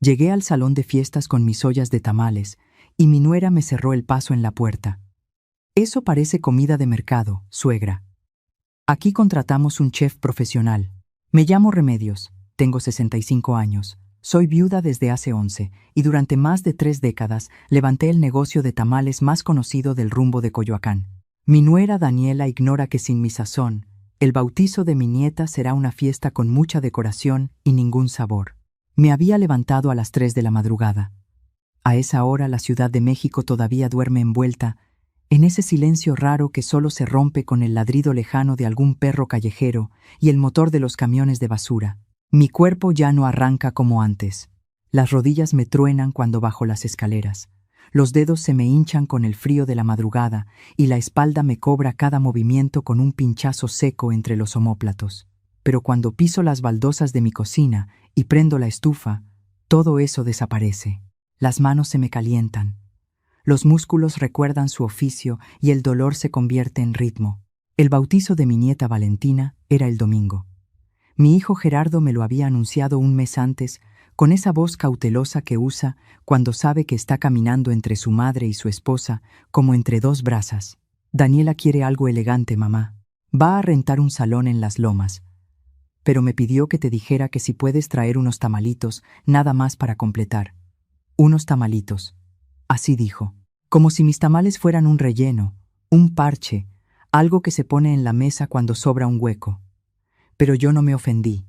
Llegué al salón de fiestas con mis ollas de tamales, y mi nuera me cerró el paso en la puerta. Eso parece comida de mercado, suegra. Aquí contratamos un chef profesional. Me llamo Remedios, tengo 65 años. Soy viuda desde hace 11, y durante más de 3 décadas levanté el negocio de tamales más conocido del rumbo de Coyoacán. Mi nuera Daniela ignora que sin mi sazón, el bautizo de mi nieta será una fiesta con mucha decoración y ningún sabor. Me había levantado a las 3 de la madrugada. A esa hora la Ciudad de México todavía duerme envuelta en ese silencio raro que solo se rompe con el ladrido lejano de algún perro callejero y el motor de los camiones de basura. Mi cuerpo ya no arranca como antes. Las rodillas me truenan cuando bajo las escaleras. Los dedos se me hinchan con el frío de la madrugada y la espalda me cobra cada movimiento con un pinchazo seco entre los omóplatos. Pero cuando piso las baldosas de mi cocina y prendo la estufa, todo eso desaparece. Las manos se me calientan. Los músculos recuerdan su oficio y el dolor se convierte en ritmo. El bautizo de mi nieta Valentina era el domingo. Mi hijo Gerardo me lo había anunciado un mes antes, con esa voz cautelosa que usa cuando sabe que está caminando entre su madre y su esposa, como entre dos brasas. Daniela quiere algo elegante, mamá. Va a rentar un salón en Las Lomas. Pero me pidió que te dijera que si puedes traer unos tamalitos, nada más para completar. Unos tamalitos. Así dijo. Como si mis tamales fueran un relleno, un parche, algo que se pone en la mesa cuando sobra un hueco. Pero yo no me ofendí.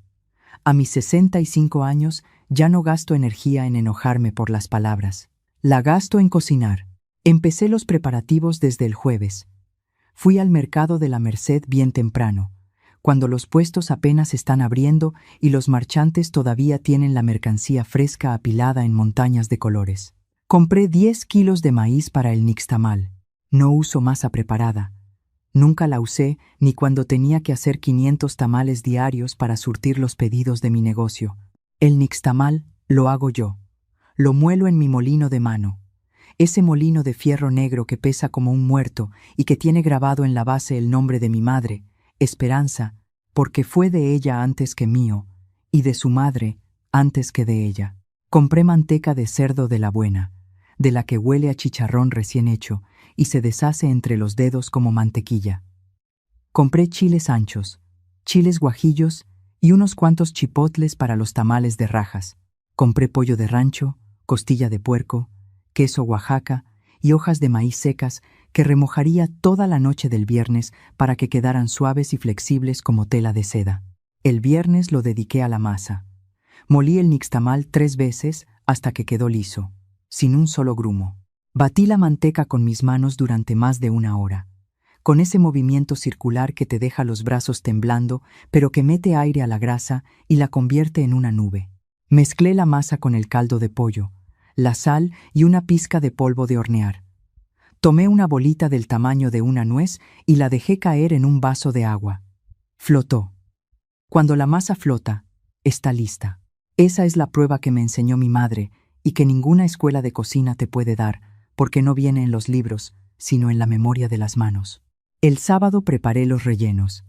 A mis 65 años ya no gasto energía en enojarme por las palabras. La gasto en cocinar. Empecé los preparativos desde el jueves. Fui al mercado de la Merced bien temprano, cuando los puestos apenas están abriendo y los marchantes todavía tienen la mercancía fresca apilada en montañas de colores. Compré 10 kilos de maíz para el nixtamal. No uso masa preparada. Nunca la usé ni cuando tenía que hacer 500 tamales diarios para surtir los pedidos de mi negocio. El nixtamal lo hago yo. Lo muelo en mi molino de mano. Ese molino de fierro negro que pesa como un muerto y que tiene grabado en la base el nombre de mi madre, Esperanza, porque fue de ella antes que mío, y de su madre antes que de ella. Compré manteca de cerdo de la buena, de la que huele a chicharrón recién hecho y se deshace entre los dedos como mantequilla. Compré chiles anchos, chiles guajillos y unos cuantos chipotles para los tamales de rajas. Compré pollo de rancho, costilla de puerco, queso Oaxaca y hojas de maíz secas que remojaría toda la noche del viernes para que quedaran suaves y flexibles como tela de seda. El viernes lo dediqué a la masa. Molí el nixtamal 3 veces hasta que quedó liso, sin un solo grumo. Batí la manteca con mis manos durante más de 1 hora, con ese movimiento circular que te deja los brazos temblando, pero que mete aire a la grasa y la convierte en una nube. Mezclé la masa con el caldo de pollo, la sal y una pizca de polvo de hornear. Tomé una bolita del tamaño de una nuez y la dejé caer en un vaso de agua. Flotó. Cuando la masa flota, está lista. Esa es la prueba que me enseñó mi madre y que ninguna escuela de cocina te puede dar, porque no viene en los libros, sino en la memoria de las manos. El sábado preparé los rellenos.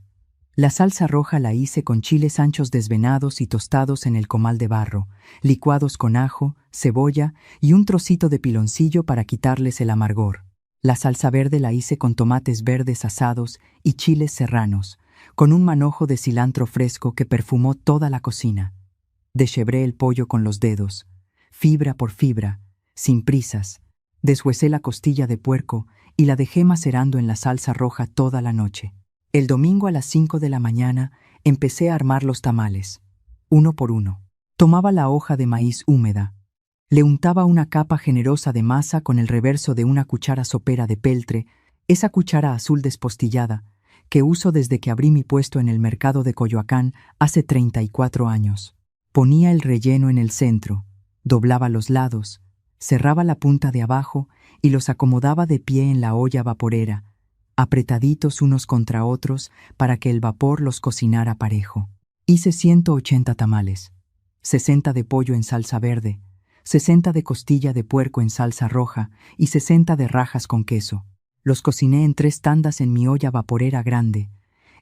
La salsa roja la hice con chiles anchos desvenados y tostados en el comal de barro, licuados con ajo, cebolla y un trocito de piloncillo para quitarles el amargor. La salsa verde la hice con tomates verdes asados y chiles serranos, con un manojo de cilantro fresco que perfumó toda la cocina. Deshebré el pollo con los dedos, fibra por fibra, sin prisas. Deshuesé la costilla de puerco y la dejé macerando en la salsa roja toda la noche. El domingo a las 5 de la mañana empecé a armar los tamales, uno por uno. Tomaba la hoja de maíz húmeda, le untaba una capa generosa de masa con el reverso de una cuchara sopera de peltre, esa cuchara azul despostillada, que uso desde que abrí mi puesto en el mercado de Coyoacán hace 34 años. Ponía el relleno en el centro, doblaba los lados, cerraba la punta de abajo y los acomodaba de pie en la olla vaporera, apretaditos unos contra otros para que el vapor los cocinara parejo. Hice 180 tamales, 60 de pollo en salsa verde, 60 de costilla de puerco en salsa roja y 60 de rajas con queso. Los cociné en 3 tandas en mi olla vaporera grande.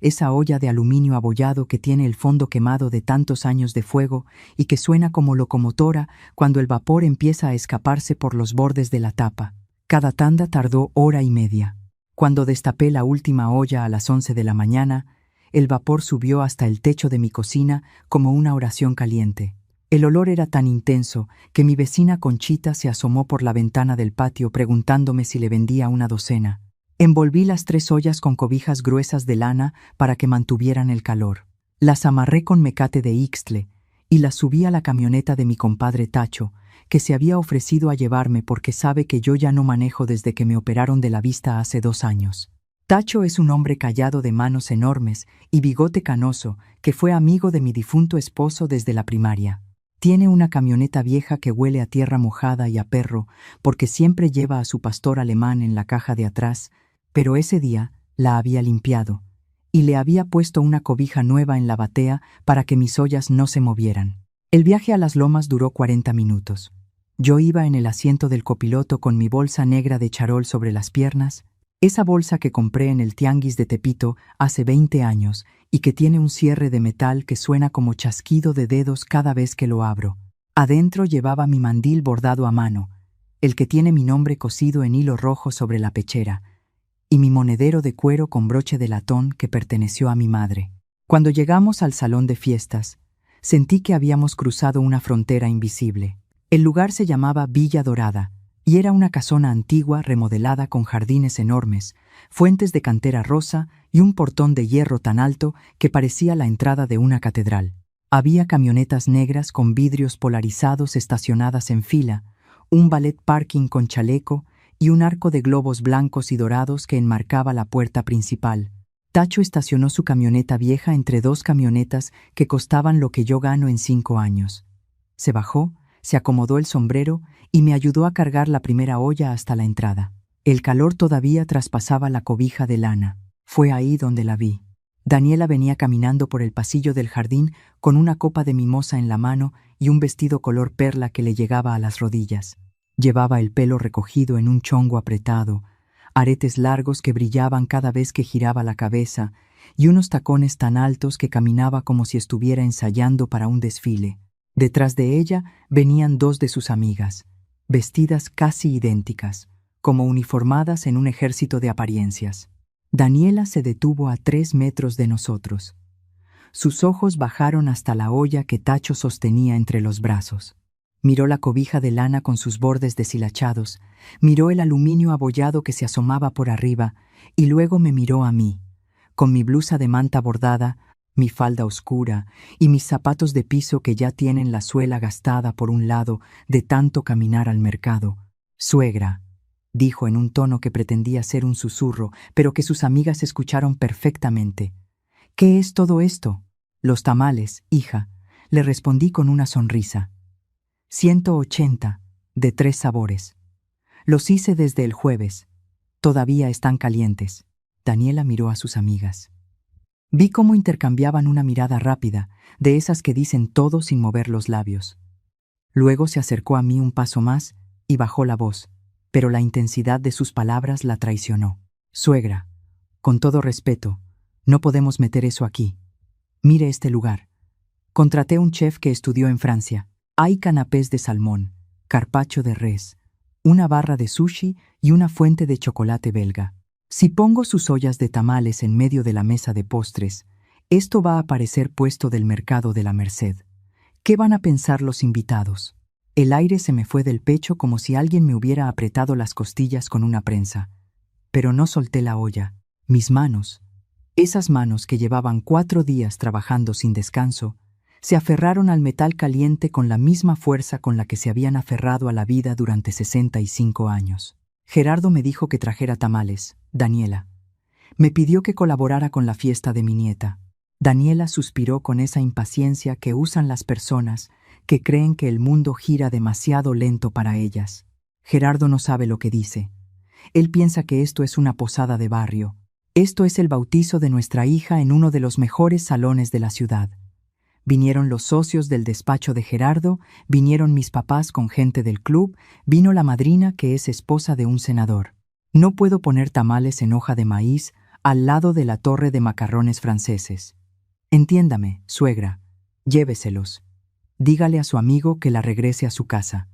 esa olla de aluminio abollado que tiene el fondo quemado de tantos años de fuego y que suena como locomotora cuando el vapor empieza a escaparse por los bordes de la tapa. Cada tanda tardó hora y media. Cuando destapé la última olla a las 11 de la mañana, el vapor subió hasta el techo de mi cocina como una oración caliente. El olor era tan intenso que mi vecina Conchita se asomó por la ventana del patio preguntándome si le vendía una docena. Envolví las 3 ollas con cobijas gruesas de lana para que mantuvieran el calor. Las amarré con mecate de ixtle y las subí a la camioneta de mi compadre Tacho, que se había ofrecido a llevarme porque sabe que yo ya no manejo desde que me operaron de la vista hace 2 años. Tacho es un hombre callado de manos enormes y bigote canoso que fue amigo de mi difunto esposo desde la primaria. Tiene una camioneta vieja que huele a tierra mojada y a perro porque siempre lleva a su pastor alemán en la caja de atrás, pero ese día la había limpiado y le había puesto una cobija nueva en la batea para que mis ollas no se movieran. El viaje a las lomas duró 40 minutos. Yo iba en el asiento del copiloto con mi bolsa negra de charol sobre las piernas, esa bolsa que compré en el tianguis de Tepito hace 20 años y que tiene un cierre de metal que suena como chasquido de dedos cada vez que lo abro. Adentro llevaba mi mandil bordado a mano, el que tiene mi nombre cosido en hilo rojo sobre la pechera, y mi monedero de cuero con broche de latón que perteneció a mi madre. Cuando llegamos al salón de fiestas, sentí que habíamos cruzado una frontera invisible. El lugar se llamaba Villa Dorada, y era una casona antigua remodelada con jardines enormes, fuentes de cantera rosa y un portón de hierro tan alto que parecía la entrada de una catedral. Había camionetas negras con vidrios polarizados estacionadas en fila, un ballet parking con chaleco y un arco de globos blancos y dorados que enmarcaba la puerta principal. Tacho estacionó su camioneta vieja entre 2 camionetas que costaban lo que yo gano en 5 años. Se bajó, se acomodó el sombrero y me ayudó a cargar la primera olla hasta la entrada. El calor todavía traspasaba la cobija de lana. Fue ahí donde la vi. Daniela venía caminando por el pasillo del jardín con una copa de mimosa en la mano y un vestido color perla que le llegaba a las rodillas. Llevaba el pelo recogido en un chongo apretado, aretes largos que brillaban cada vez que giraba la cabeza y unos tacones tan altos que caminaba como si estuviera ensayando para un desfile. Detrás de ella venían 2 de sus amigas, vestidas casi idénticas, como uniformadas en un ejército de apariencias. Daniela se detuvo a 3 metros de nosotros. Sus ojos bajaron hasta la olla que Tacho sostenía entre los brazos. Miró la cobija de lana con sus bordes deshilachados, miró el aluminio abollado que se asomaba por arriba y luego me miró a mí, con mi blusa de manta bordada, mi falda oscura y mis zapatos de piso que ya tienen la suela gastada por un lado de tanto caminar al mercado. «Suegra», dijo en un tono que pretendía ser un susurro, pero que sus amigas escucharon perfectamente. «¿Qué es todo esto?» «Los tamales, hija», le respondí con una sonrisa. 180, de 3 sabores. Los hice desde el jueves. Todavía están calientes. Daniela miró a sus amigas. Vi cómo intercambiaban una mirada rápida, de esas que dicen todo sin mover los labios. Luego se acercó a mí un paso más y bajó la voz, pero la intensidad de sus palabras la traicionó. «Suegra, con todo respeto, no podemos meter eso aquí. Mire este lugar. Contraté un chef que estudió en Francia. Hay canapés de salmón, carpaccio de res, una barra de sushi y una fuente de chocolate belga. Si pongo sus ollas de tamales en medio de la mesa de postres, esto va a parecer puesto del mercado de la Merced. ¿Qué van a pensar los invitados?» El aire se me fue del pecho como si alguien me hubiera apretado las costillas con una prensa. Pero no solté la olla. Mis manos, esas manos que llevaban 4 días trabajando sin descanso, se aferraron al metal caliente con la misma fuerza con la que se habían aferrado a la vida durante 65 años. Gerardo me dijo que trajera tamales, Daniela. Me pidió que colaborara con la fiesta de mi nieta. Daniela suspiró con esa impaciencia que usan las personas que creen que el mundo gira demasiado lento para ellas. Gerardo no sabe lo que dice. Él piensa que esto es una posada de barrio. Esto es el bautizo de nuestra hija en uno de los mejores salones de la ciudad. Vinieron los socios del despacho de Gerardo, vinieron mis papás con gente del club, vino la madrina que es esposa de un senador. No puedo poner tamales en hoja de maíz al lado de la torre de macarrones franceses. Entiéndame, suegra, lléveselos. Dígale a su amigo que la regrese a su casa.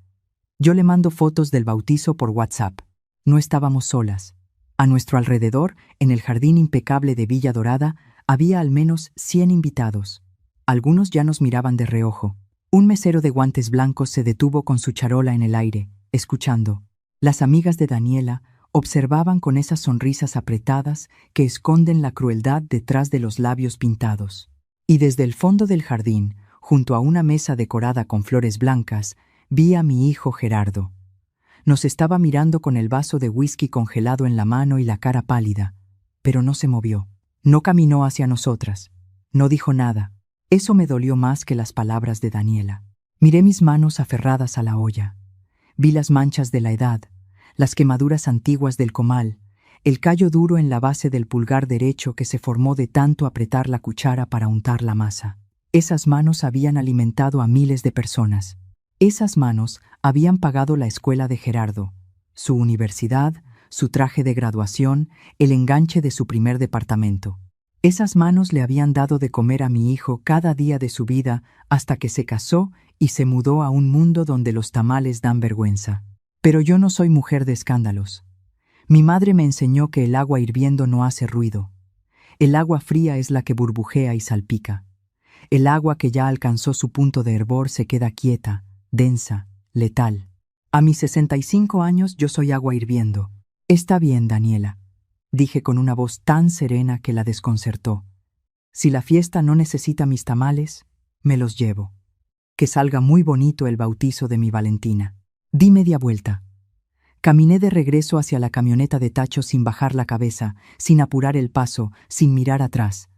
Yo le mando fotos del bautizo por WhatsApp. No estábamos solas. A nuestro alrededor, en el jardín impecable de Villa Dorada, había al menos 100 invitados. Algunos ya nos miraban de reojo. Un mesero de guantes blancos se detuvo con su charola en el aire, escuchando. Las amigas de Daniela observaban con esas sonrisas apretadas que esconden la crueldad detrás de los labios pintados. Y desde el fondo del jardín, junto a una mesa decorada con flores blancas, vi a mi hijo Gerardo. Nos estaba mirando con el vaso de whisky congelado en la mano y la cara pálida, pero no se movió. No caminó hacia nosotras. No dijo nada. Eso me dolió más que las palabras de Daniela. Miré mis manos aferradas a la olla. Vi las manchas de la edad, las quemaduras antiguas del comal, el callo duro en la base del pulgar derecho que se formó de tanto apretar la cuchara para untar la masa. Esas manos habían alimentado a miles de personas. Esas manos habían pagado la escuela de Gerardo, su universidad, su traje de graduación, el enganche de su primer departamento. Esas manos le habían dado de comer a mi hijo cada día de su vida hasta que se casó y se mudó a un mundo donde los tamales dan vergüenza. Pero yo no soy mujer de escándalos. Mi madre me enseñó que el agua hirviendo no hace ruido. El agua fría es la que burbujea y salpica. El agua que ya alcanzó su punto de hervor se queda quieta, densa, letal. A mis 65 años yo soy agua hirviendo. Está bien, Daniela, dije con una voz tan serena que la desconcertó. Si la fiesta no necesita mis tamales, me los llevo. Que salga muy bonito el bautizo de mi Valentina. Di media vuelta. Caminé de regreso hacia la camioneta de Tacho sin bajar la cabeza, sin apurar el paso, sin mirar atrás.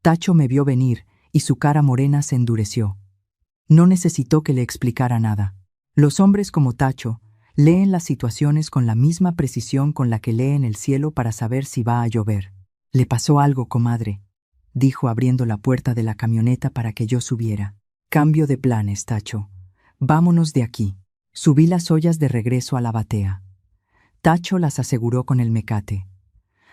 Tacho me vio venir y su cara morena se endureció. No necesitó que le explicara nada. Los hombres como Tacho leen las situaciones con la misma precisión con la que leen el cielo para saber si va a llover. «Le pasó algo, comadre», dijo abriendo la puerta de la camioneta para que yo subiera. «Cambio de planes, Tacho. Vámonos de aquí». Subí las ollas de regreso a la batea. Tacho las aseguró con el mecate.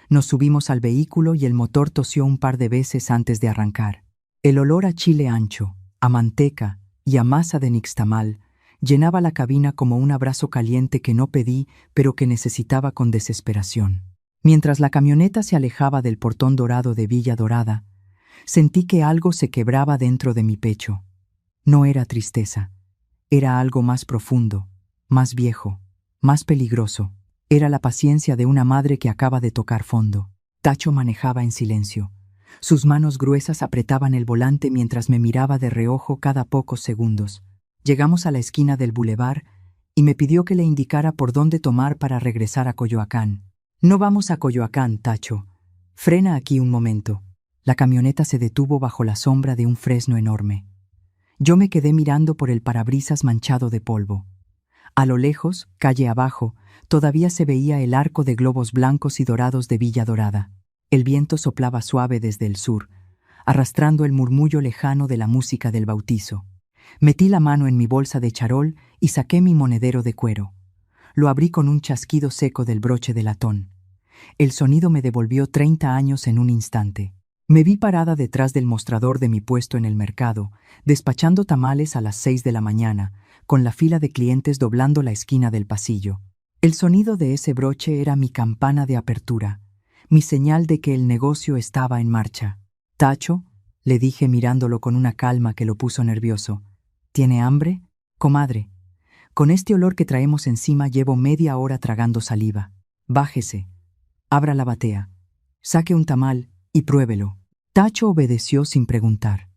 Nos subimos al vehículo y el motor tosió un par de veces antes de arrancar. El olor a chile ancho, a manteca y a masa de nixtamal llenaba la cabina como un abrazo caliente que no pedí, pero que necesitaba con desesperación. Mientras la camioneta se alejaba del portón dorado de Villa Dorada, sentí que algo se quebraba dentro de mi pecho. No era tristeza. Era algo más profundo, más viejo, más peligroso. Era la paciencia de una madre que acaba de tocar fondo. Tacho manejaba en silencio. Sus manos gruesas apretaban el volante mientras me miraba de reojo cada pocos segundos. Llegamos a la esquina del bulevar y me pidió que le indicara por dónde tomar para regresar a Coyoacán. «No vamos a Coyoacán, Tacho. Frena aquí un momento». La camioneta se detuvo bajo la sombra de un fresno enorme. Yo me quedé mirando por el parabrisas manchado de polvo. A lo lejos, calle abajo, todavía se veía el arco de globos blancos y dorados de Villa Dorada. El viento soplaba suave desde el sur, arrastrando el murmullo lejano de la música del bautizo. Metí la mano en mi bolsa de charol y saqué mi monedero de cuero. Lo abrí con un chasquido seco del broche de latón. El sonido me devolvió 30 años en un instante. Me vi parada detrás del mostrador de mi puesto en el mercado, despachando tamales a las 6 de la mañana, con la fila de clientes doblando la esquina del pasillo. El sonido de ese broche era mi campana de apertura, mi señal de que el negocio estaba en marcha. «Tacho», le dije mirándolo con una calma que lo puso nervioso. «¿Tiene hambre? Comadre, con este olor que traemos encima llevo media hora tragando saliva. Bájese, abra la batea, saque un tamal y pruébelo». Tacho obedeció sin preguntar.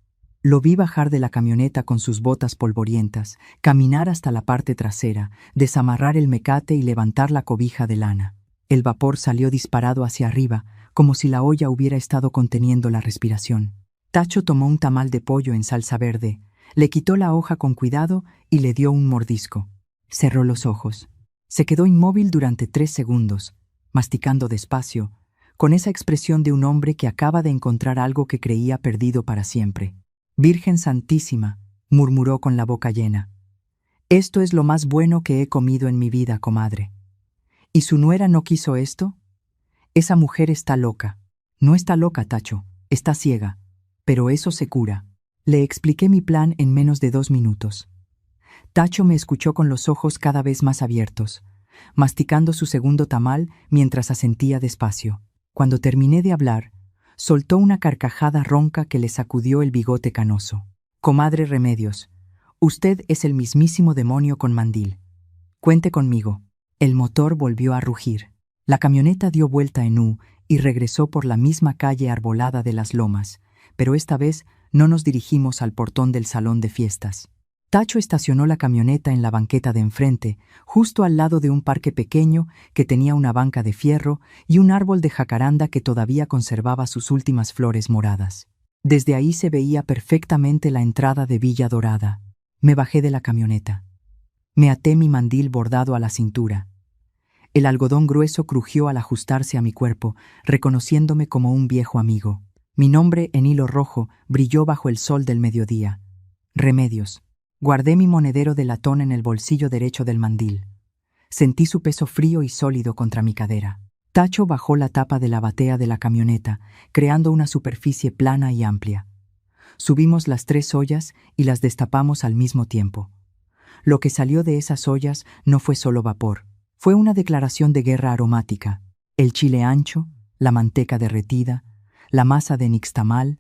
Lo vi bajar de la camioneta con sus botas polvorientas, caminar hasta la parte trasera, desamarrar el mecate y levantar la cobija de lana. El vapor salió disparado hacia arriba, como si la olla hubiera estado conteniendo la respiración. Tacho tomó un tamal de pollo en salsa verde, le quitó la hoja con cuidado y le dio un mordisco. Cerró los ojos. Se quedó inmóvil durante 3 segundos, masticando despacio, con esa expresión de un hombre que acaba de encontrar algo que creía perdido para siempre. «Virgen Santísima», murmuró con la boca llena. «Esto es lo más bueno que he comido en mi vida, comadre». «¿Y su nuera no quiso esto? Esa mujer está loca». No está loca, Tacho, está ciega. Pero eso se cura. Le expliqué mi plan en menos de 2 minutos. Tacho me escuchó con los ojos cada vez más abiertos, masticando su segundo tamal mientras asentía despacio. Cuando terminé de hablar, soltó una carcajada ronca que le sacudió el bigote canoso. Comadre Remedios, usted es el mismísimo demonio con mandil. Cuente conmigo. El motor volvió a rugir. La camioneta dio vuelta en U y regresó por la misma calle arbolada de las Lomas, pero esta vez no nos dirigimos al portón del salón de fiestas. Tacho estacionó la camioneta en la banqueta de enfrente, justo al lado de un parque pequeño que tenía una banca de fierro y un árbol de jacaranda que todavía conservaba sus últimas flores moradas. Desde ahí se veía perfectamente la entrada de Villa Dorada. Me bajé de la camioneta. Me até mi mandil bordado a la cintura. El algodón grueso crujió al ajustarse a mi cuerpo, reconociéndome como un viejo amigo. Mi nombre en hilo rojo brilló bajo el sol del mediodía. Remedios. Guardé mi monedero de latón en el bolsillo derecho del mandil. Sentí su peso frío y sólido contra mi cadera. Tacho bajó la tapa de la batea de la camioneta, creando una superficie plana y amplia. Subimos las 3 ollas y las destapamos al mismo tiempo. Lo que salió de esas ollas no fue solo vapor, fue una declaración de guerra aromática. El chile ancho, la manteca derretida, la masa de nixtamal,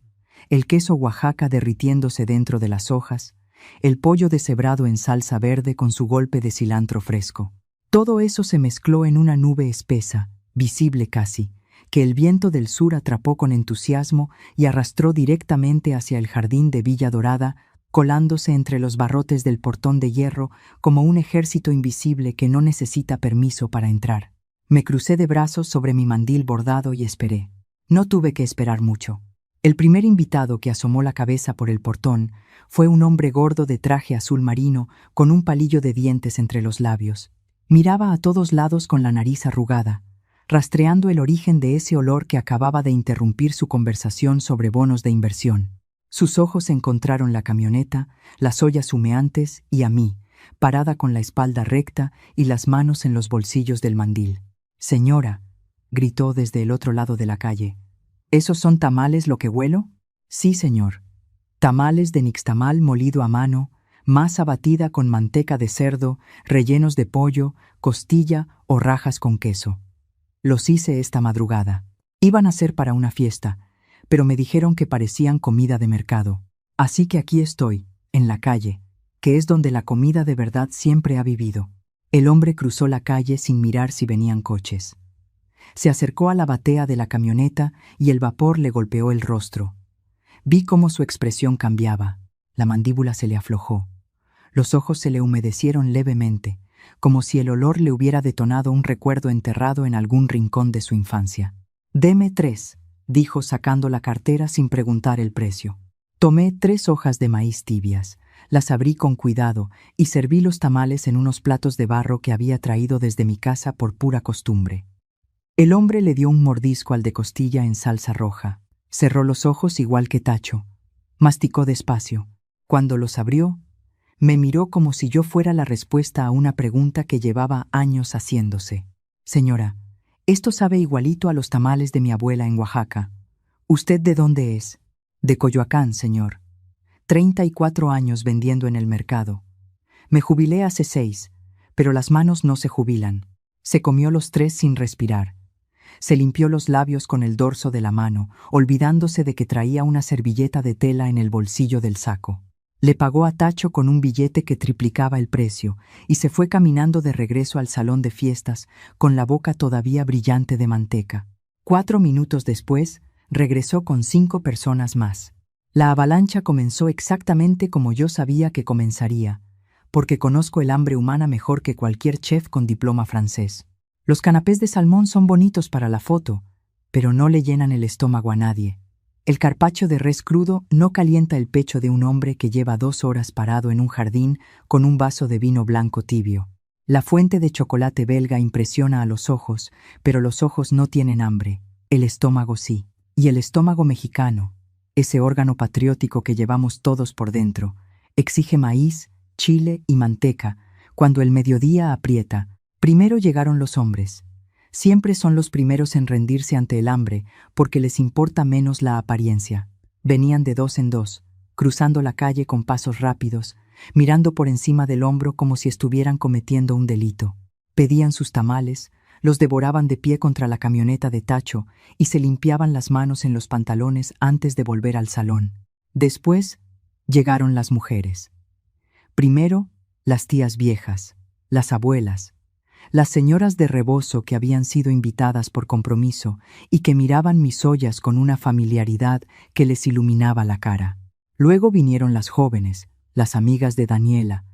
el queso Oaxaca derritiéndose dentro de las hojas, el pollo deshebrado en salsa verde con su golpe de cilantro fresco. Todo eso se mezcló en una nube espesa, visible casi, que el viento del sur atrapó con entusiasmo y arrastró directamente hacia el jardín de Villa Dorada, colándose entre los barrotes del portón de hierro como un ejército invisible que no necesita permiso para entrar. Me crucé de brazos sobre mi mandil bordado y esperé. No tuve que esperar mucho. El primer invitado que asomó la cabeza por el portón fue un hombre gordo de traje azul marino con un palillo de dientes entre los labios. Miraba a todos lados con la nariz arrugada, rastreando el origen de ese olor que acababa de interrumpir su conversación sobre bonos de inversión. Sus ojos encontraron la camioneta, las ollas humeantes y a mí, parada con la espalda recta y las manos en los bolsillos del mandil. «Señora», gritó desde el otro lado de la calle, ¿esos son tamales lo que huelo? Sí, señor. Tamales de nixtamal molido a mano, masa batida con manteca de cerdo, rellenos de pollo, costilla o rajas con queso. Los hice esta madrugada. Iban a ser para una fiesta, pero me dijeron que parecían comida de mercado. Así que aquí estoy, en la calle, que es donde la comida de verdad siempre ha vivido. El hombre cruzó la calle sin mirar si venían coches. Se acercó a la batea de la camioneta y el vapor le golpeó el rostro. Vi cómo su expresión cambiaba. La mandíbula se le aflojó. Los ojos se le humedecieron levemente, como si el olor le hubiera detonado un recuerdo enterrado en algún rincón de su infancia. «Deme 3», dijo sacando la cartera sin preguntar el precio. Tomé 3 hojas de maíz tibias, las abrí con cuidado y serví los tamales en unos platos de barro que había traído desde mi casa por pura costumbre. El hombre le dio un mordisco al de costilla en salsa roja. Cerró los ojos igual que Tacho. Masticó despacio. Cuando los abrió, me miró como si yo fuera la respuesta a una pregunta que llevaba años haciéndose. «Señora, esto sabe igualito a los tamales de mi abuela en Oaxaca. ¿Usted de dónde es?» «De Coyoacán, señor. 34 años vendiendo en el mercado. Me jubilé hace 6, pero las manos no se jubilan». Se comió los 3 sin respirar. Se limpió los labios con el dorso de la mano, olvidándose de que traía una servilleta de tela en el bolsillo del saco. Le pagó a Tacho con un billete que triplicaba el precio y se fue caminando de regreso al salón de fiestas con la boca todavía brillante de manteca. 4 minutos después, regresó con 5 personas más. La avalancha comenzó exactamente como yo sabía que comenzaría, porque conozco el hambre humana mejor que cualquier chef con diploma francés. Los canapés de salmón son bonitos para la foto, pero no le llenan el estómago a nadie. El carpaccio de res crudo no calienta el pecho de un hombre que lleva 2 horas parado en un jardín con un vaso de vino blanco tibio. La fuente de chocolate belga impresiona a los ojos, pero los ojos no tienen hambre, el estómago sí. Y el estómago mexicano, ese órgano patriótico que llevamos todos por dentro, exige maíz, chile y manteca. Cuando el mediodía aprieta, primero llegaron los hombres. Siempre son los primeros en rendirse ante el hambre porque les importa menos la apariencia. Venían de dos en dos, cruzando la calle con pasos rápidos, mirando por encima del hombro como si estuvieran cometiendo un delito. Pedían sus tamales, los devoraban de pie contra la camioneta de Tacho y se limpiaban las manos en los pantalones antes de volver al salón. Después llegaron las mujeres. Primero, las tías viejas, las abuelas, las señoras de rebozo que habían sido invitadas por compromiso y que miraban mis ollas con una familiaridad que les iluminaba la cara. Luego vinieron las jóvenes, las amigas de Daniela,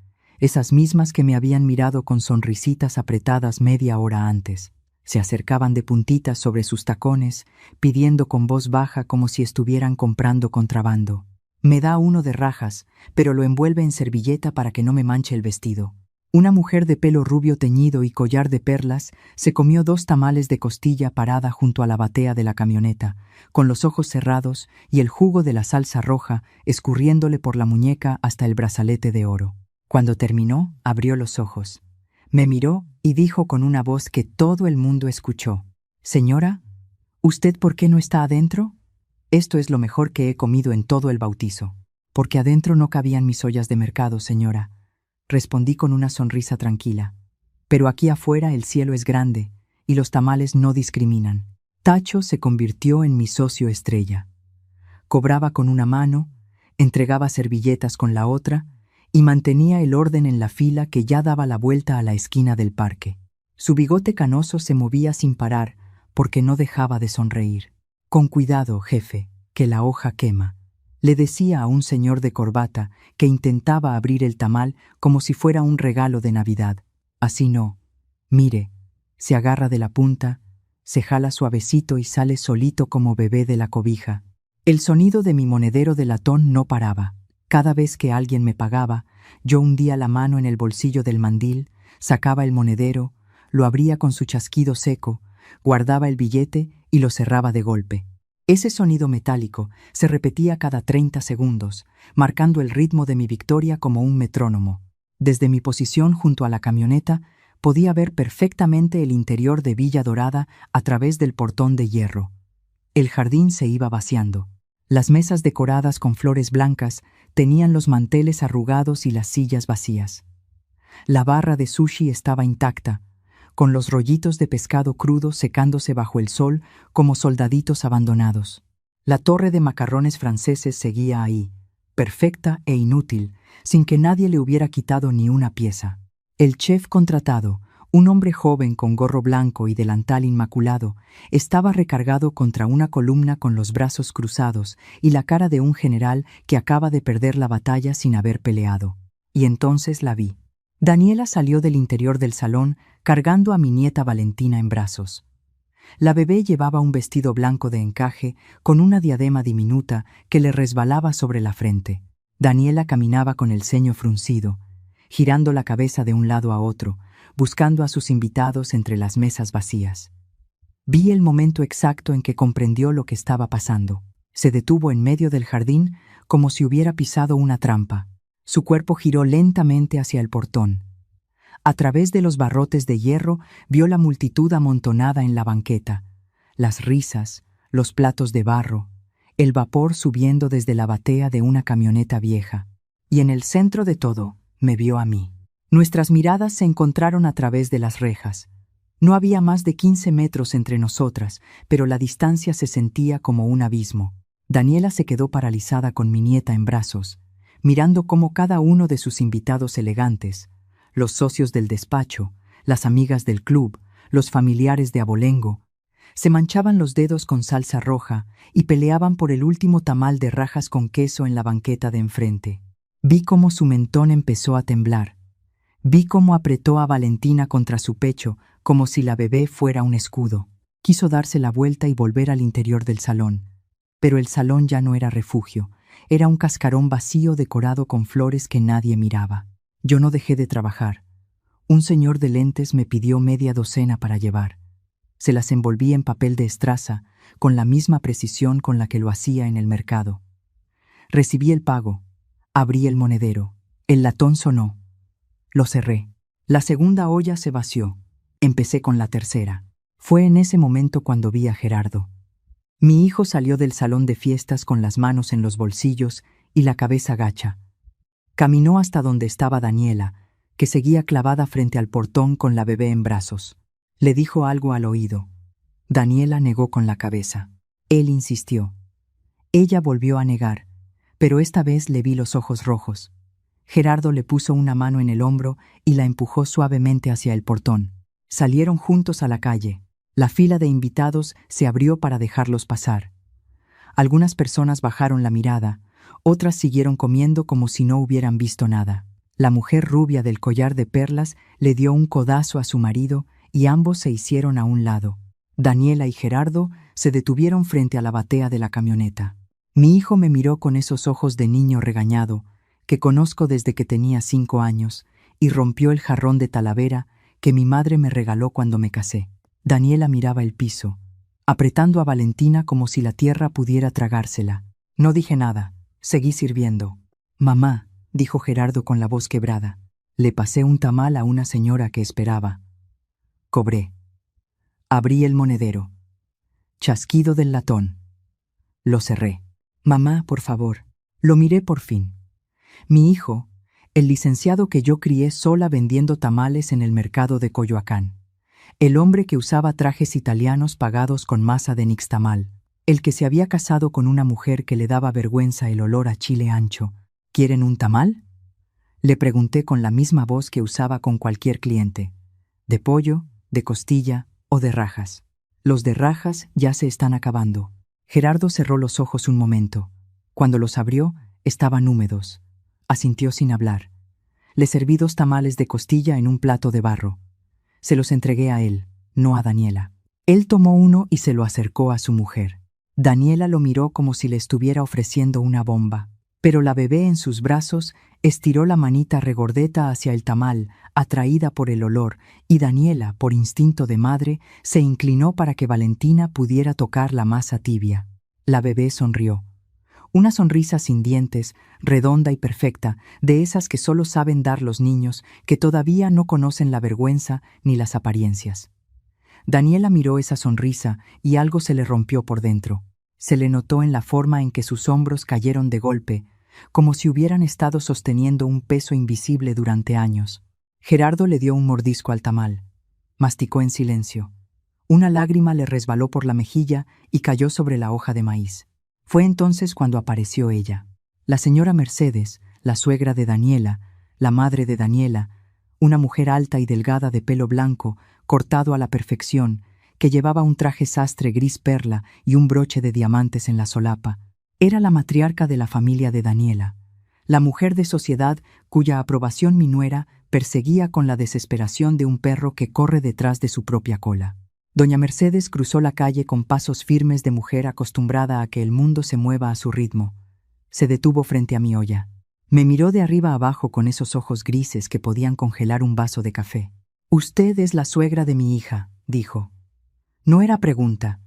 esas mismas que me habían mirado con sonrisitas apretadas media hora antes. Se acercaban de puntitas sobre sus tacones, pidiendo con voz baja como si estuvieran comprando contrabando. Me da uno de rajas, pero lo envuelve en servilleta para que no me manche el vestido. Una mujer de pelo rubio teñido y collar de perlas se comió 2 tamales de costilla parada junto a la batea de la camioneta, con los ojos cerrados y el jugo de la salsa roja escurriéndole por la muñeca hasta el brazalete de oro. Cuando terminó, abrió los ojos. Me miró y dijo con una voz que todo el mundo escuchó: «Señora, ¿usted por qué no está adentro? Esto es lo mejor que he comido en todo el bautizo». «Porque adentro no cabían mis ollas de mercado, señora», respondí con una sonrisa tranquila. «Pero aquí afuera el cielo es grande y los tamales no discriminan». Tacho se convirtió en mi socio estrella. Cobraba con una mano, entregaba servilletas con la otra y mantenía el orden en la fila que ya daba la vuelta a la esquina del parque. Su bigote canoso se movía sin parar porque no dejaba de sonreír. «Con cuidado, jefe, que la hoja quema», le decía a un señor de corbata que intentaba abrir el tamal como si fuera un regalo de Navidad. «Así no. Mire, se agarra de la punta, se jala suavecito y sale solito como bebé de la cobija». El sonido de mi monedero de latón no paraba. Cada vez que alguien me pagaba, yo hundía la mano en el bolsillo del mandil, sacaba el monedero, lo abría con su chasquido seco, guardaba el billete y lo cerraba de golpe. Ese sonido metálico se repetía cada 30 segundos, marcando el ritmo de mi victoria como un metrónomo. Desde mi posición junto a la camioneta, podía ver perfectamente el interior de Villa Dorada a través del portón de hierro. El jardín se iba vaciando. Las mesas decoradas con flores blancas tenían los manteles arrugados y las sillas vacías. La barra de sushi estaba intacta, con los rollitos de pescado crudo secándose bajo el sol como soldaditos abandonados. La torre de macarrones franceses seguía ahí, perfecta e inútil, sin que nadie le hubiera quitado ni una pieza. El chef contratado, un hombre joven con gorro blanco y delantal inmaculado, estaba recargado contra una columna con los brazos cruzados y la cara de un general que acaba de perder la batalla sin haber peleado. Y entonces la vi. Daniela salió del interior del salón cargando a mi nieta Valentina en brazos. La bebé llevaba un vestido blanco de encaje con una diadema diminuta que le resbalaba sobre la frente. Daniela caminaba con el ceño fruncido, girando la cabeza de un lado a otro, buscando a sus invitados entre las mesas vacías. Vi el momento exacto en que comprendió lo que estaba pasando. Se detuvo en medio del jardín como si hubiera pisado una trampa. Su cuerpo giró lentamente hacia el portón. A través de los barrotes de hierro vio la multitud amontonada en la banqueta, las risas, los platos de barro, el vapor subiendo desde la batea de una camioneta vieja. Y en el centro de todo, me vio a mí. Nuestras miradas se encontraron a través de las rejas. No había más de 15 metros entre nosotras, pero la distancia se sentía como un abismo. Daniela se quedó paralizada con mi nieta en brazos, mirando cómo cada uno de sus invitados elegantes, los socios del despacho, las amigas del club, los familiares de abolengo, se manchaban los dedos con salsa roja y peleaban por el último tamal de rajas con queso en la banqueta de enfrente. Vi cómo su mentón empezó a temblar. Vi cómo apretó a Valentina contra su pecho, como si la bebé fuera un escudo. Quiso darse la vuelta y volver al interior del salón. Pero el salón ya no era refugio. Era un cascarón vacío decorado con flores que nadie miraba. Yo no dejé de trabajar. Un señor de lentes me pidió media docena para llevar. Se las envolví en papel de estraza, con la misma precisión con la que lo hacía en el mercado. Recibí el pago. Abrí el monedero. El latón sonó. Lo cerré. La segunda olla se vació. Empecé con la tercera. Fue en ese momento cuando vi a Gerardo. Mi hijo salió del salón de fiestas con las manos en los bolsillos y la cabeza gacha. Caminó hasta donde estaba Daniela, que seguía clavada frente al portón con la bebé en brazos. Le dijo algo al oído. Daniela negó con la cabeza. Él insistió. Ella volvió a negar, pero esta vez le vi los ojos rojos. Gerardo le puso una mano en el hombro y la empujó suavemente hacia el portón. Salieron juntos a la calle. La fila de invitados se abrió para dejarlos pasar. Algunas personas bajaron la mirada, otras siguieron comiendo como si no hubieran visto nada. La mujer rubia del collar de perlas le dio un codazo a su marido y ambos se hicieron a un lado. Daniela y Gerardo se detuvieron frente a la batea de la camioneta. Mi hijo me miró con esos ojos de niño regañado, que conozco desde que tenía 5 años, y rompió el jarrón de Talavera que mi madre me regaló cuando me casé. Daniela miraba el piso, apretando a Valentina como si la tierra pudiera tragársela. No dije nada, seguí sirviendo. Mamá, dijo Gerardo con la voz quebrada, le pasé un tamal a una señora que esperaba. Cobré. Abrí el monedero. Chasquido del latón. Lo cerré. Mamá, por favor. Lo miré por fin. Mi hijo, el licenciado que yo crié sola vendiendo tamales en el mercado de Coyoacán. El hombre que usaba trajes italianos pagados con masa de nixtamal. El que se había casado con una mujer que le daba vergüenza el olor a chile ancho. ¿Quieren un tamal? Le pregunté con la misma voz que usaba con cualquier cliente. ¿De pollo, de costilla o de rajas? Los de rajas ya se están acabando. Gerardo cerró los ojos un momento. Cuando los abrió, estaban húmedos. Asintió sin hablar. Le serví 2 tamales de costilla en un plato de barro. Se los entregué a él, no a Daniela. Él tomó uno y se lo acercó a su mujer. Daniela lo miró como si le estuviera ofreciendo una bomba. Pero la bebé en sus brazos estiró la manita regordeta hacia el tamal, atraída por el olor, y Daniela, por instinto de madre, se inclinó para que Valentina pudiera tocar la masa tibia. La bebé sonrió. Una sonrisa sin dientes, redonda y perfecta, de esas que solo saben dar los niños, que todavía no conocen la vergüenza ni las apariencias. Daniela miró esa sonrisa y algo se le rompió por dentro. Se le notó en la forma en que sus hombros cayeron de golpe, como si hubieran estado sosteniendo un peso invisible durante años. Gerardo le dio un mordisco al tamal. Masticó en silencio. Una lágrima le resbaló por la mejilla y cayó sobre la hoja de maíz. Fue entonces cuando apareció ella. La señora Mercedes, la suegra de Daniela, la madre de Daniela, una mujer alta y delgada de pelo blanco, cortado a la perfección, que llevaba un traje sastre gris perla y un broche de diamantes en la solapa. Era la matriarca de la familia de Daniela, la mujer de sociedad cuya aprobación mi nuera perseguía con la desesperación de un perro que corre detrás de su propia cola. Doña Mercedes cruzó la calle con pasos firmes de mujer acostumbrada a que el mundo se mueva a su ritmo. Se detuvo frente a mi olla. Me miró de arriba abajo con esos ojos grises que podían congelar un vaso de café. «Usted es la suegra de mi hija», dijo. No era pregunta,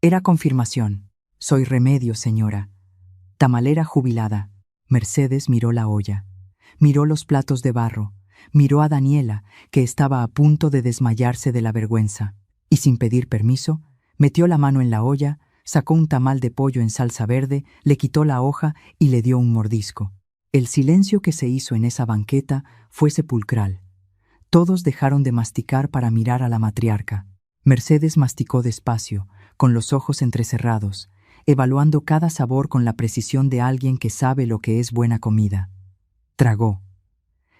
era confirmación. «Soy Remedios, señora. Tamalera jubilada». Mercedes miró la olla. Miró los platos de barro. Miró a Daniela, que estaba a punto de desmayarse de la vergüenza. Y sin pedir permiso, metió la mano en la olla, sacó un tamal de pollo en salsa verde, le quitó la hoja y le dio un mordisco. El silencio que se hizo en esa banqueta fue sepulcral. Todos dejaron de masticar para mirar a la matriarca. Mercedes masticó despacio, con los ojos entrecerrados, evaluando cada sabor con la precisión de alguien que sabe lo que es buena comida. Tragó.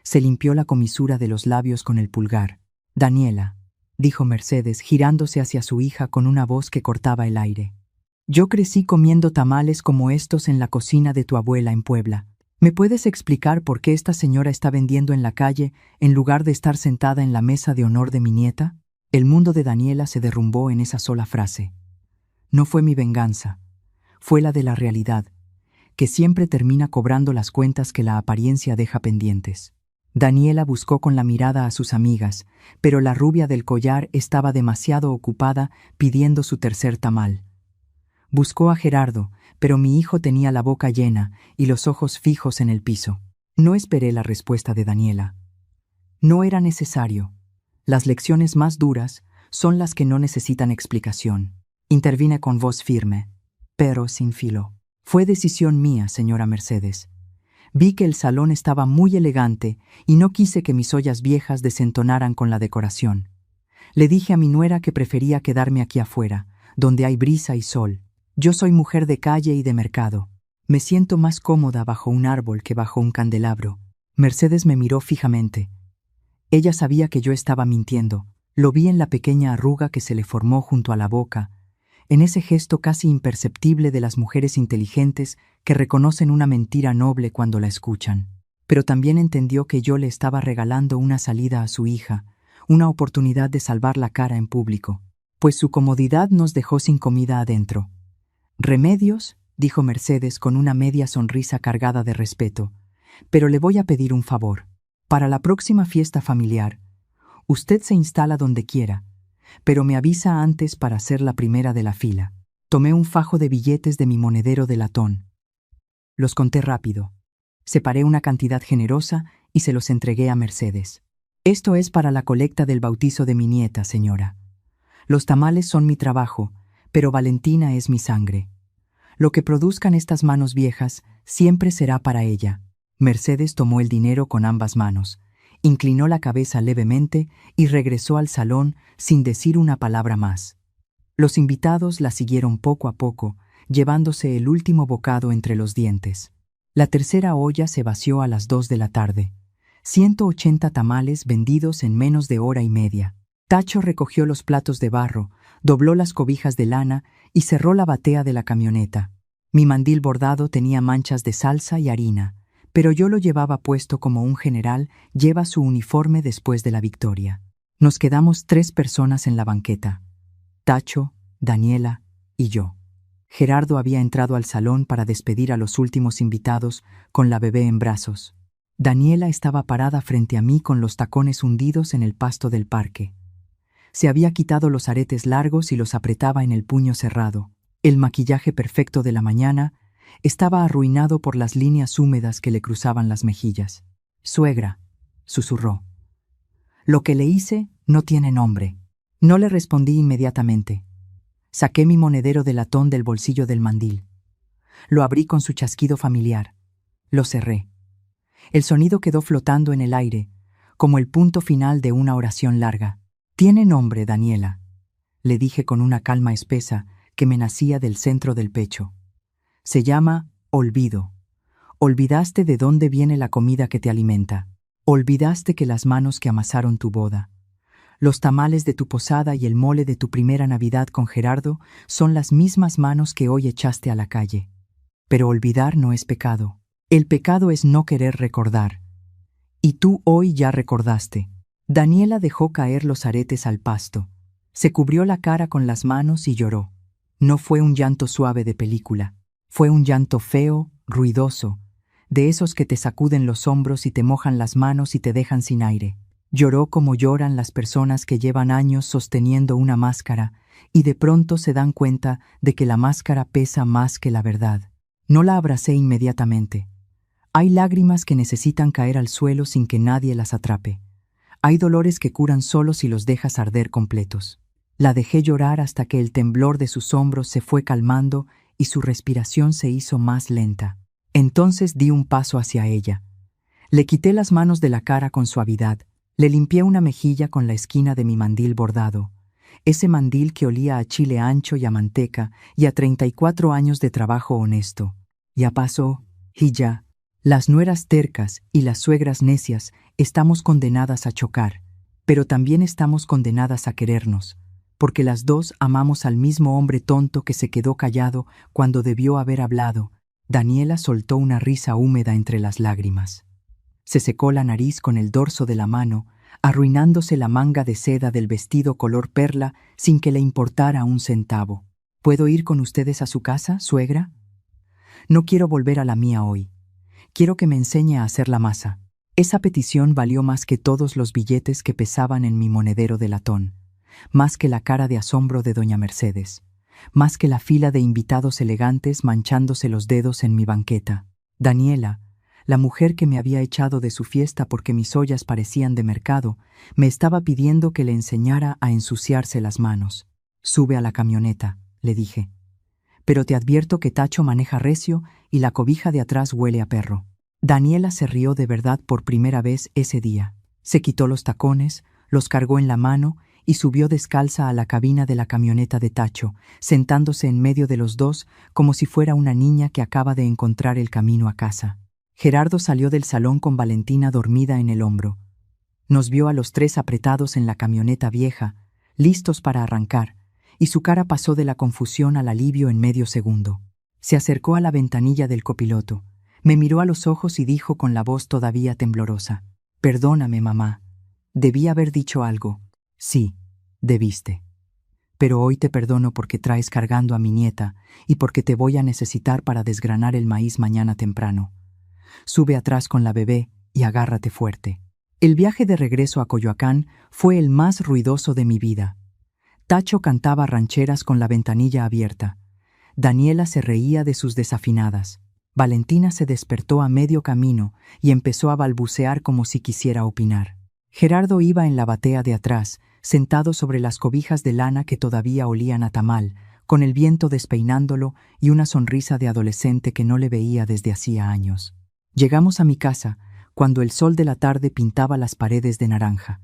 Se limpió la comisura de los labios con el pulgar. «Daniela», dijo Mercedes, girándose hacia su hija con una voz que cortaba el aire. «Yo crecí comiendo tamales como estos en la cocina de tu abuela en Puebla. ¿Me puedes explicar por qué esta señora está vendiendo en la calle en lugar de estar sentada en la mesa de honor de mi nieta?» El mundo de Daniela se derrumbó en esa sola frase. No fue mi venganza, fue la de la realidad, que siempre termina cobrando las cuentas que la apariencia deja pendientes. Daniela buscó con la mirada a sus amigas, pero la rubia del collar estaba demasiado ocupada pidiendo su tercer tamal. Buscó a Gerardo, pero mi hijo tenía la boca llena y los ojos fijos en el piso. No esperé la respuesta de Daniela. No era necesario. Las lecciones más duras son las que no necesitan explicación. Intervine con voz firme, pero sin filo. Fue decisión mía, señora Mercedes. Vi que el salón estaba muy elegante y no quise que mis ollas viejas desentonaran con la decoración. Le dije a mi nuera que prefería quedarme aquí afuera, donde hay brisa y sol. Yo soy mujer de calle y de mercado. Me siento más cómoda bajo un árbol que bajo un candelabro. Mercedes me miró fijamente. Ella sabía que yo estaba mintiendo. Lo vi en la pequeña arruga que se le formó junto a la boca, en ese gesto casi imperceptible de las mujeres inteligentes que reconocen una mentira noble cuando la escuchan. Pero también entendió que yo le estaba regalando una salida a su hija, una oportunidad de salvar la cara en público, pues su comodidad nos dejó sin comida adentro. «¿Remedios?», dijo Mercedes con una media sonrisa cargada de respeto. «Pero le voy a pedir un favor. Para la próxima fiesta familiar, usted se instala donde quiera, pero me avisa antes para ser la primera de la fila». Tomé un fajo de billetes de mi monedero de latón. Los conté rápido. Separé una cantidad generosa y se los entregué a Mercedes. «Esto es para la colecta del bautizo de mi nieta, señora. Los tamales son mi trabajo, pero Valentina es mi sangre. Lo que produzcan estas manos viejas siempre será para ella». Mercedes tomó el dinero con ambas manos, inclinó la cabeza levemente y regresó al salón sin decir una palabra más. Los invitados la siguieron poco a poco, llevándose el último bocado entre los dientes. La tercera olla se vació a las 2 de la tarde. 180 tamales vendidos en menos de hora y media. Tacho recogió los platos de barro, dobló las cobijas de lana y cerró la batea de la camioneta. Mi mandil bordado tenía manchas de salsa y harina, pero yo lo llevaba puesto como un general lleva su uniforme después de la victoria. Nos quedamos 3 personas en la banqueta: Tacho, Daniela y yo. Gerardo había entrado al salón para despedir a los últimos invitados con la bebé en brazos. Daniela estaba parada frente a mí con los tacones hundidos en el pasto del parque. Se había quitado los aretes largos y los apretaba en el puño cerrado. El maquillaje perfecto de la mañana estaba arruinado por las líneas húmedas que le cruzaban las mejillas. «Suegra», susurró. «Lo que le hice no tiene nombre». No le respondí inmediatamente. Saqué mi monedero de latón del bolsillo del mandil. Lo abrí con su chasquido familiar. Lo cerré. El sonido quedó flotando en el aire, como el punto final de una oración larga. «Tiene nombre, Daniela», le dije con una calma espesa que me nacía del centro del pecho. «Se llama olvido. Olvidaste de dónde viene la comida que te alimenta. Olvidaste que las manos que amasaron tu boda, los tamales de tu posada y el mole de tu primera Navidad con Gerardo son las mismas manos que hoy echaste a la calle. Pero olvidar no es pecado. El pecado es no querer recordar. Y tú hoy ya recordaste». Daniela dejó caer los aretes al pasto. Se cubrió la cara con las manos y lloró. No fue un llanto suave de película. Fue un llanto feo, ruidoso, de esos que te sacuden los hombros y te mojan las manos y te dejan sin aire. Lloró como lloran las personas que llevan años sosteniendo una máscara y de pronto se dan cuenta de que la máscara pesa más que la verdad. No la abracé inmediatamente. Hay lágrimas que necesitan caer al suelo sin que nadie las atrape. Hay dolores que curan solo si los dejas arder completos. La dejé llorar hasta que el temblor de sus hombros se fue calmando y su respiración se hizo más lenta. Entonces di un paso hacia ella. Le quité las manos de la cara con suavidad. Le limpié una mejilla con la esquina de mi mandil bordado, ese mandil que olía a chile ancho y a manteca y a 34 años de trabajo honesto. Ya pasó, y ya. Las nueras tercas y las suegras necias estamos condenadas a chocar, pero también estamos condenadas a querernos, porque las dos amamos al mismo hombre tonto que se quedó callado cuando debió haber hablado. Daniela soltó una risa húmeda entre las lágrimas. Se secó la nariz con el dorso de la mano, arruinándose la manga de seda del vestido color perla sin que le importara un centavo. ¿Puedo ir con ustedes a su casa, suegra? No quiero volver a la mía hoy. Quiero que me enseñe a hacer la masa. Esa petición valió más que todos los billetes que pesaban en mi monedero de latón, más que la cara de asombro de doña Mercedes, más que la fila de invitados elegantes manchándose los dedos en mi banqueta. Daniela, la mujer que me había echado de su fiesta porque mis ollas parecían de mercado, me estaba pidiendo que le enseñara a ensuciarse las manos. «Sube a la camioneta», le dije. «Pero te advierto que Tacho maneja recio y la cobija de atrás huele a perro». Daniela se rió de verdad por primera vez ese día. Se quitó los tacones, los cargó en la mano y subió descalza a la cabina de la camioneta de Tacho, sentándose en medio de los dos como si fuera una niña que acaba de encontrar el camino a casa. Gerardo salió del salón con Valentina dormida en el hombro. Nos vio a los tres apretados en la camioneta vieja, listos para arrancar, y su cara pasó de la confusión al alivio en medio segundo. Se acercó a la ventanilla del copiloto, me miró a los ojos y dijo con la voz todavía temblorosa: «Perdóname, mamá. Debí haber dicho algo». «Sí, debiste. Pero hoy te perdono porque traes cargando a mi nieta y porque te voy a necesitar para desgranar el maíz mañana temprano. Sube atrás con la bebé y agárrate fuerte». El viaje de regreso a Coyoacán fue el más ruidoso de mi vida. Tacho cantaba rancheras con la ventanilla abierta. Daniela se reía de sus desafinadas. Valentina se despertó a medio camino y empezó a balbucear como si quisiera opinar. Gerardo iba en la batea de atrás, sentado sobre las cobijas de lana que todavía olían a tamal, con el viento despeinándolo y una sonrisa de adolescente que no le veía desde hacía años. Llegamos a mi casa, cuando el sol de la tarde pintaba las paredes de naranja.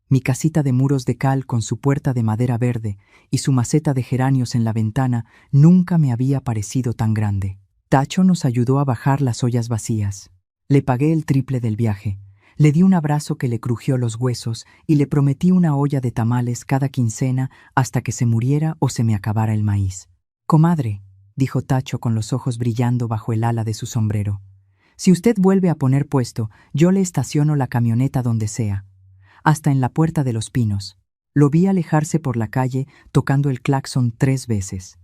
Mi casita de muros de cal con su puerta de madera verde y su maceta de geranios en la ventana nunca me había parecido tan grande. Tacho nos ayudó a bajar las ollas vacías. Le pagué el triple del viaje. Le di un abrazo que le crujió los huesos y le prometí una olla de tamales cada quincena hasta que se muriera o se me acabara el maíz. «Comadre», dijo Tacho con los ojos brillando bajo el ala de su sombrero, «si usted vuelve a poner puesto, yo le estaciono la camioneta donde sea, hasta en la Puerta de los Pinos». Lo vi alejarse por la calle tocando el claxon 3 veces.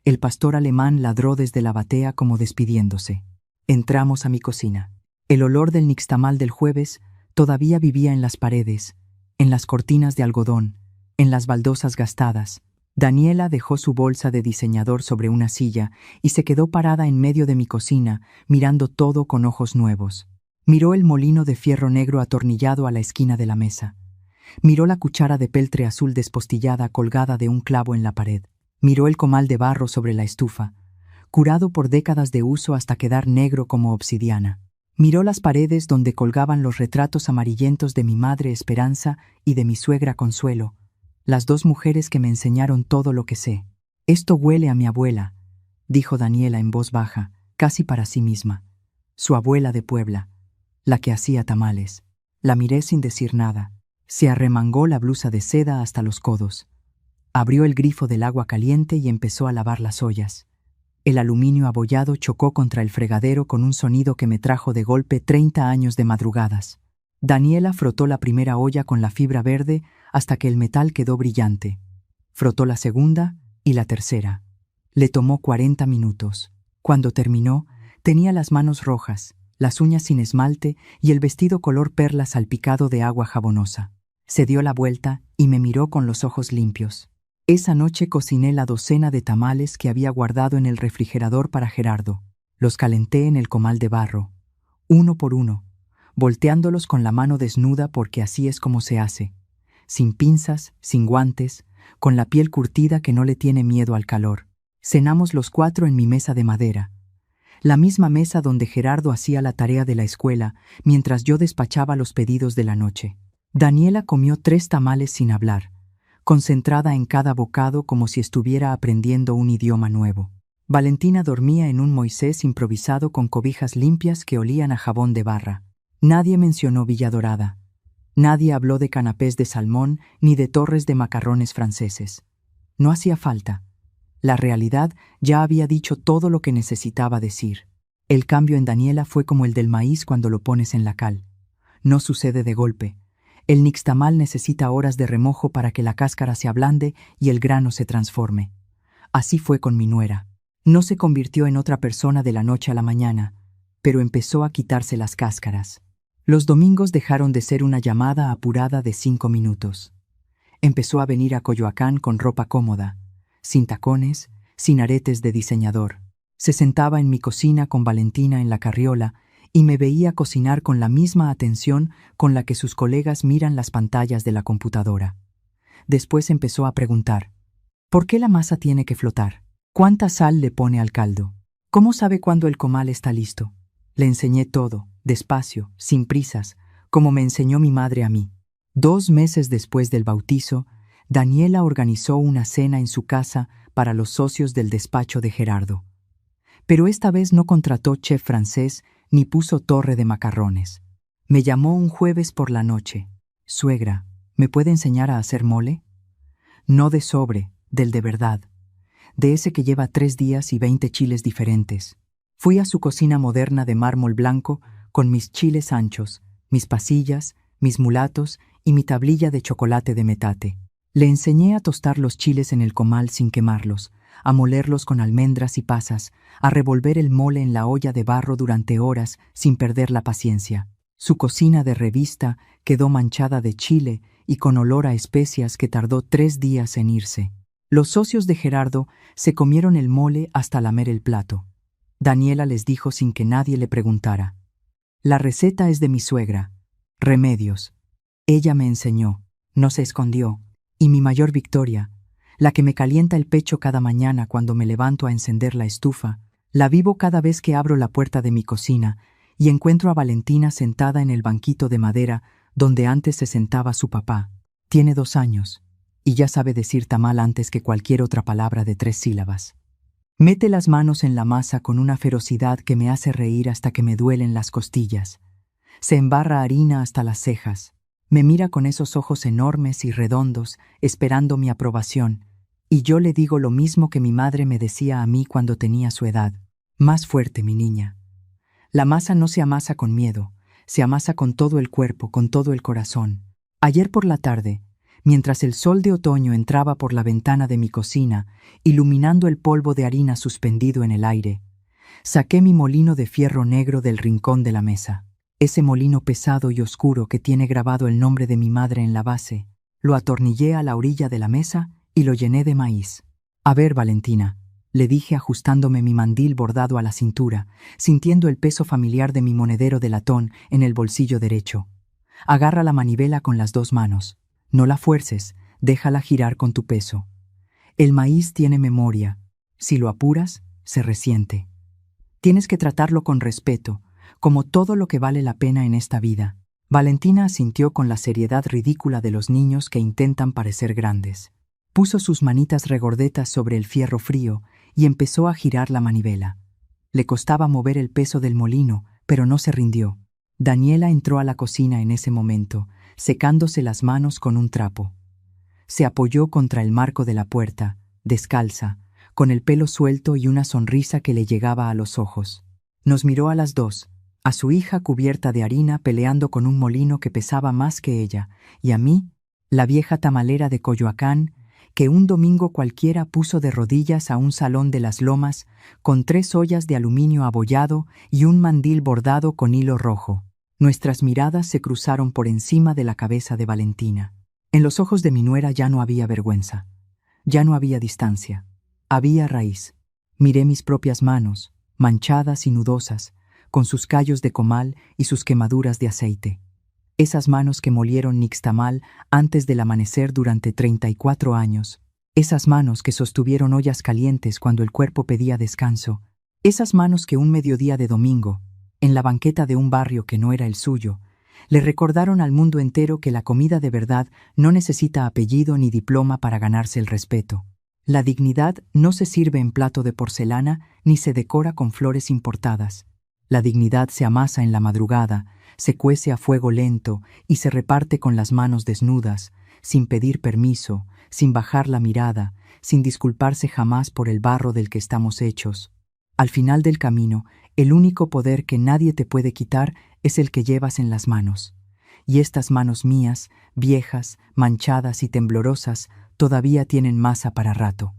El pastor alemán ladró desde la batea como despidiéndose. Entramos a mi cocina. El olor del nixtamal del jueves todavía vivía en las paredes, en las cortinas de algodón, en las baldosas gastadas. Daniela dejó su bolsa de diseñador sobre una silla y se quedó parada en medio de mi cocina, mirando todo con ojos nuevos. Miró el molino de fierro negro atornillado a la esquina de la mesa. Miró la cuchara de peltre azul despostillada colgada de un clavo en la pared. Miró el comal de barro sobre la estufa, curado por décadas de uso hasta quedar negro como obsidiana. Miró las paredes donde colgaban los retratos amarillentos de mi madre Esperanza y de mi suegra Consuelo, las dos mujeres que me enseñaron todo lo que sé. «Esto huele a mi abuela», dijo Daniela en voz baja, casi para sí misma. Su abuela de Puebla, la que hacía tamales. La miré sin decir nada. Se arremangó la blusa de seda hasta los codos. Abrió el grifo del agua caliente y empezó a lavar las ollas. El aluminio abollado chocó contra el fregadero con un sonido que me trajo de golpe 30 años de madrugadas. Daniela frotó la primera olla con la fibra verde hasta que el metal quedó brillante. Frotó la segunda y la tercera. Le tomó 40 minutos. Cuando terminó, tenía las manos rojas, las uñas sin esmalte y el vestido color perla salpicado de agua jabonosa. Se dio la vuelta y me miró con los ojos limpios. Esa noche cociné la docena de tamales que había guardado en el refrigerador para Gerardo. Los calenté en el comal de barro, uno por uno, volteándolos con la mano desnuda porque así es como se hace, sin pinzas, sin guantes, con la piel curtida que no le tiene miedo al calor. Cenamos los 4 en mi mesa de madera, la misma mesa donde Gerardo hacía la tarea de la escuela mientras yo despachaba los pedidos de la noche. Daniela comió 3 tamales sin hablar, concentrada en cada bocado como si estuviera aprendiendo un idioma nuevo. Valentina dormía en un Moisés improvisado con cobijas limpias que olían a jabón de barra. Nadie mencionó Villa Dorada. Nadie habló de canapés de salmón ni de torres de macarrones franceses. No hacía falta. La realidad ya había dicho todo lo que necesitaba decir. El cambio en Daniela fue como el del maíz cuando lo pones en la cal. No sucede de golpe. El nixtamal necesita horas de remojo para que la cáscara se ablande y el grano se transforme. Así fue con mi nuera. No se convirtió en otra persona de la noche a la mañana, pero empezó a quitarse las cáscaras. Los domingos dejaron de ser una llamada apurada de 5 minutos. Empezó a venir a Coyoacán con ropa cómoda, sin tacones, sin aretes de diseñador. Se sentaba en mi cocina con Valentina en la carriola y me veía cocinar con la misma atención con la que sus colegas miran las pantallas de la computadora. Después empezó a preguntar: ¿por qué la masa tiene que flotar? ¿Cuánta sal le pone al caldo? ¿Cómo sabe cuándo el comal está listo? Le enseñé todo, despacio, sin prisas, como me enseñó mi madre a mí. 2 meses después del bautizo, Daniela organizó una cena en su casa para los socios del despacho de Gerardo. Pero esta vez no contrató chef francés ni puso torre de macarrones. Me llamó un jueves por la noche. «Suegra, ¿me puede enseñar a hacer mole?» No de sobre, del de verdad. De ese que lleva 3 días y 20 chiles diferentes. Fui a su cocina moderna de mármol blanco con mis chiles anchos, mis pasillas, mis mulatos y mi tablilla de chocolate de metate. Le enseñé a tostar los chiles en el comal sin quemarlos, a molerlos con almendras y pasas, a revolver el mole en la olla de barro durante horas sin perder la paciencia. Su cocina de revista quedó manchada de chile y con olor a especias que tardó 3 días en irse. Los socios de Gerardo se comieron el mole hasta lamer el plato. Daniela les dijo sin que nadie le preguntara: «La receta es de mi suegra. Remedios. Ella me enseñó, no se escondió, y mi mayor victoria, la que me calienta el pecho cada mañana cuando me levanto a encender la estufa, la vivo cada vez que abro la puerta de mi cocina y encuentro a Valentina sentada en el banquito de madera donde antes se sentaba su papá. Tiene 2 años, y ya sabe decir tamal antes que cualquier otra palabra de 3 sílabas. Mete las manos en la masa con una ferocidad que me hace reír hasta que me duelen las costillas. Se embarra harina hasta las cejas. Me mira con esos ojos enormes y redondos, esperando mi aprobación, y yo le digo lo mismo que mi madre me decía a mí cuando tenía su edad: «Más fuerte, mi niña». La masa no se amasa con miedo, se amasa con todo el cuerpo, con todo el corazón. Ayer por la tarde, mientras el sol de otoño entraba por la ventana de mi cocina, iluminando el polvo de harina suspendido en el aire, saqué mi molino de fierro negro del rincón de la mesa. Ese molino pesado y oscuro que tiene grabado el nombre de mi madre en la base, lo atornillé a la orilla de la mesa y lo llené de maíz. «A ver, Valentina», le dije ajustándome mi mandil bordado a la cintura, sintiendo el peso familiar de mi monedero de latón en el bolsillo derecho. «Agarra la manivela con las 2 manos. No la fuerces, déjala girar con tu peso. El maíz tiene memoria. Si lo apuras, se resiente. Tienes que tratarlo con respeto, como todo lo que vale la pena en esta vida». Valentina asintió con la seriedad ridícula de los niños que intentan parecer grandes. Puso sus manitas regordetas sobre el fierro frío y empezó a girar la manivela. Le costaba mover el peso del molino, pero no se rindió. Daniela entró a la cocina en ese momento, secándose las manos con un trapo. Se apoyó contra el marco de la puerta, descalza, con el pelo suelto y una sonrisa que le llegaba a los ojos. Nos miró a las 2, a su hija cubierta de harina peleando con un molino que pesaba más que ella, y a mí, la vieja tamalera de Coyoacán, que un domingo cualquiera puso de rodillas a un salón de las Lomas con 3 ollas de aluminio abollado y un mandil bordado con hilo rojo. Nuestras miradas se cruzaron por encima de la cabeza de Valentina. En los ojos de mi nuera ya no había vergüenza, ya no había distancia, había raíz. Miré mis propias manos, manchadas y nudosas, con sus callos de comal y sus quemaduras de aceite. Esas manos que molieron nixtamal antes del amanecer durante 34 años. Esas manos que sostuvieron ollas calientes cuando el cuerpo pedía descanso. Esas manos que un mediodía de domingo, en la banqueta de un barrio que no era el suyo, le recordaron al mundo entero que la comida de verdad no necesita apellido ni diploma para ganarse el respeto. La dignidad no se sirve en plato de porcelana ni se decora con flores importadas. La dignidad se amasa en la madrugada, se cuece a fuego lento y se reparte con las manos desnudas, sin pedir permiso, sin bajar la mirada, sin disculparse jamás por el barro del que estamos hechos. Al final del camino, el único poder que nadie te puede quitar es el que llevas en las manos. Y estas manos mías, viejas, manchadas y temblorosas, todavía tienen masa para rato.